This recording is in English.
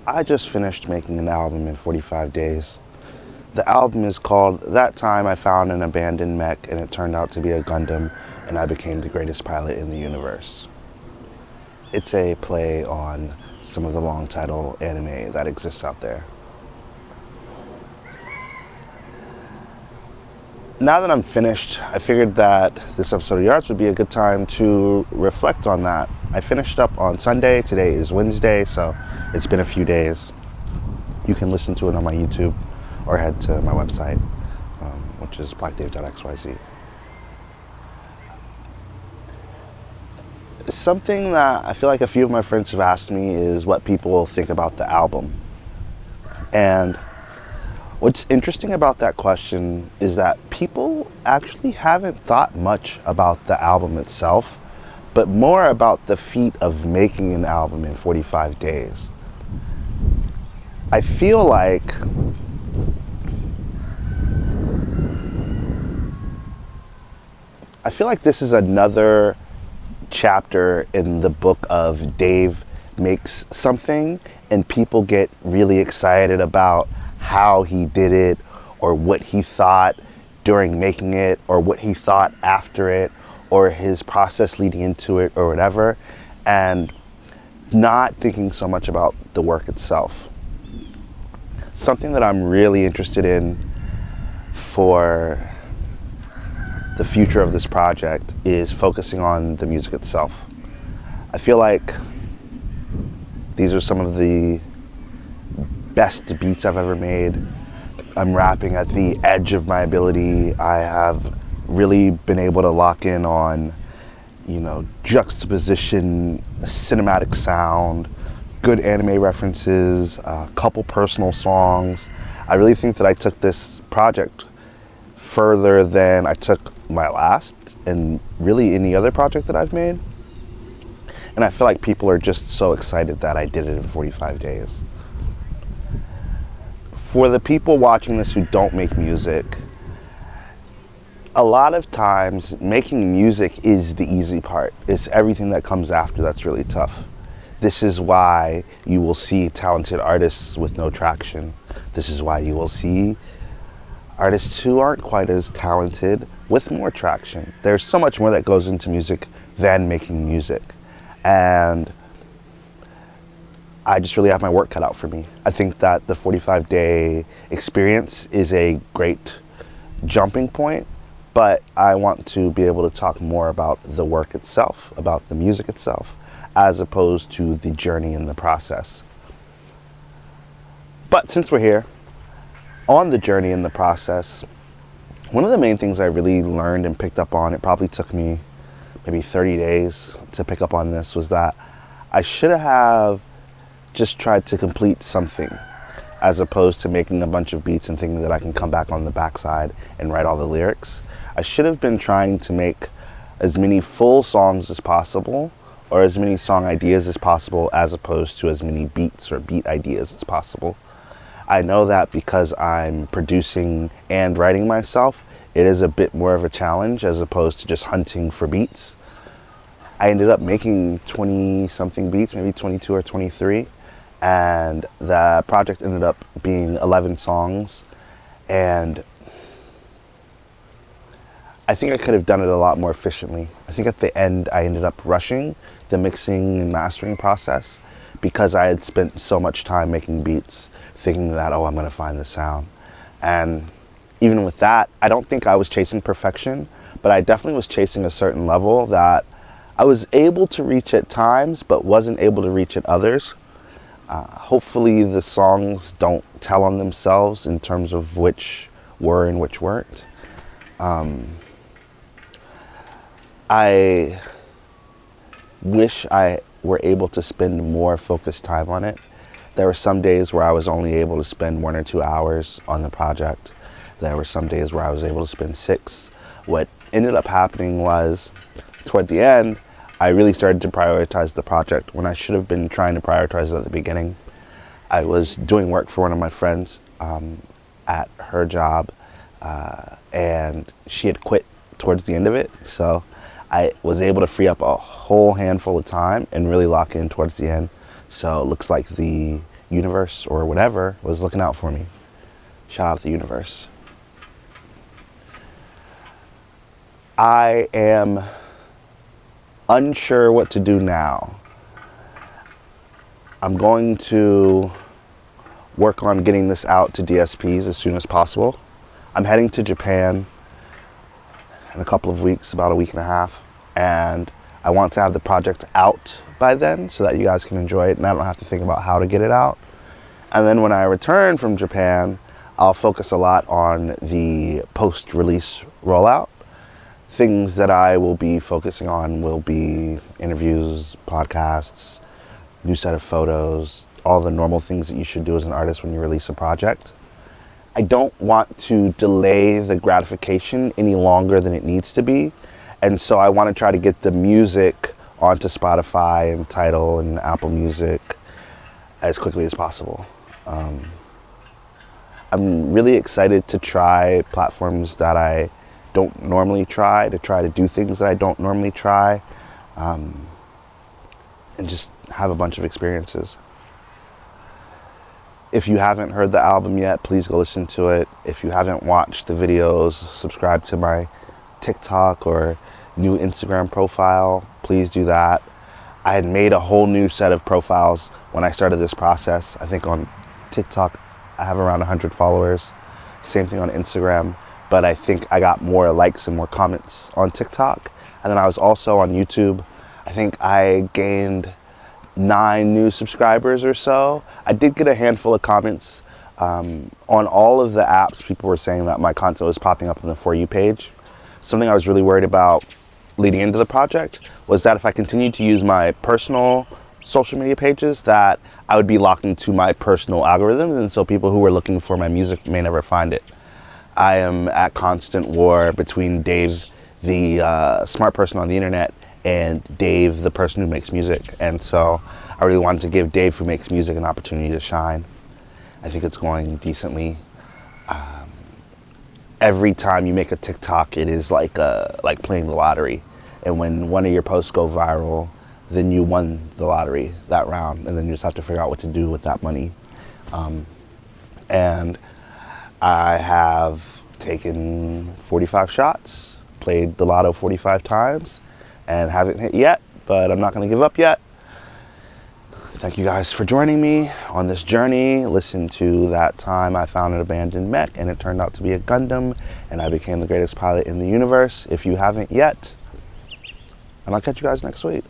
I just finished making an album in 45 days. The album is called That Time I Found an Abandoned Mech and It Turned Out to Be a Gundam and I Became the Greatest Pilot in the Universe. It's a play on some of the long title anime that exists out there. Now that I'm finished, I figured that this episode of Yards would be a good time to reflect on that. I finished up on Sunday. Today is Wednesday, so it's been a few days. You can listen to it on my YouTube or head to my website, which is blackdave.xyz. Something that I feel like a few of my friends have asked me is what people think about the album. And what's interesting about that question is that people actually haven't thought much about the album itself, but more about the feat of making an album in 45 days. I feel like this is another chapter in the book of Dave makes something and people get really excited about how he did it or what he thought during making it or what he thought after it or his process leading into it or whatever, and not thinking so much about the work itself. Something that I'm really interested in for the future of this project is focusing on the music itself. I feel like these are some of the best beats I've ever made. I'm rapping at the edge of my ability. I have really been able to lock in on, juxtaposition, cinematic sound, good anime references, a couple personal songs. I really think that I took this project further than I took my last and really any other project that I've made. And I feel like people are just so excited that I did it in 45 days. For the people watching this who don't make music, a lot of times making music is the easy part. It's everything that comes after that's really tough. This is why you will see talented artists with no traction. This is why you will see artists who aren't quite as talented with more traction. There's so much more that goes into music than making music. And I just really have my work cut out for me. I think that the 45-day experience is a great jumping point, but I want to be able to talk more about the work itself, about the music itself, as opposed to the journey and the process. But since we're here, on the journey and the process, one of the main things I really learned and picked up on, it probably took me maybe 30 days to pick up on this, was that I should have just tried to complete something as opposed to making a bunch of beats and thinking that I can come back on the backside and write all the lyrics. I should have been trying to make as many full songs as possible or as many song ideas as possible as opposed to as many beats or beat ideas as possible. I know that because I'm producing and writing myself, it is a bit more of a challenge as opposed to just hunting for beats. I ended up making 20 something beats, maybe 22 or 23. And the project ended up being 11 songs, and I think I could have done it a lot more efficiently. I think at the end I ended up rushing the mixing and mastering process because I had spent so much time making beats thinking that, I'm going to find the sound. And even with that, I don't think I was chasing perfection, but I definitely was chasing a certain level that I was able to reach at times but wasn't able to reach at others. Hopefully the songs don't tell on themselves in terms of which were and which weren't. I wish I were able to spend more focused time on it. There were some days where I was only able to spend 1 or 2 hours on the project. There were some days where I was able to spend 6. What ended up happening was, toward the end, I really started to prioritize the project when I should have been trying to prioritize it at the beginning. I was doing work for one of my friends at her job, and she had quit towards the end of it. So I was able to free up a whole handful of time and really lock in towards the end. So it looks like the universe or whatever was looking out for me. Shout out the universe. I am unsure what to do now. I'm going to work on getting this out to DSPs as soon as possible. I'm heading to Japan in a couple of weeks, about a week and a half, and I want to have the project out by then so that you guys can enjoy it and I don't have to think about how to get it out. And then when I return from Japan, I'll focus a lot on the post-release rollout. Things that I will be focusing on will be interviews, podcasts, new set of photos, all the normal things that you should do as an artist when you release a project. I don't want to delay the gratification any longer than it needs to be, and so I want to try to get the music onto Spotify and Tidal and Apple Music as quickly as possible. I'm really excited to try platforms that I don't normally try to do things that I don't normally try, and just have a bunch of experiences. If you haven't heard the album yet, please go listen to it. If you haven't watched the videos, subscribe to my TikTok or new Instagram profile, please do that. I had made a whole new set of profiles when I started this process. I think on TikTok I have around 100 followers. Same thing on Instagram, but I think I got more likes and more comments on TikTok. And then I was also on YouTube. I think I gained 9 new subscribers or so. I did get a handful of comments. On all of the apps, people were saying that my content was popping up on the For You page. Something I was really worried about leading into the project was that if I continued to use my personal social media pages, that I would be locked into my personal algorithms, and so people who were looking for my music may never find it. I am at constant war between Dave, the smart person on the internet, and Dave, the person who makes music. And so I really wanted to give Dave, who makes music, an opportunity to shine. I think it's going decently. Every time you make a TikTok, it is like playing the lottery. And when one of your posts go viral, then you won the lottery that round, and then you just have to figure out what to do with that money. And I have taken 45 shots, played the lotto 45 times, and haven't hit yet, but I'm not going to give up yet. Thank you guys for joining me on this journey. Listen to that time I found an abandoned mech and it turned out to be a Gundam and I became the greatest pilot in the universe. If you haven't yet, and I'll catch you guys next week.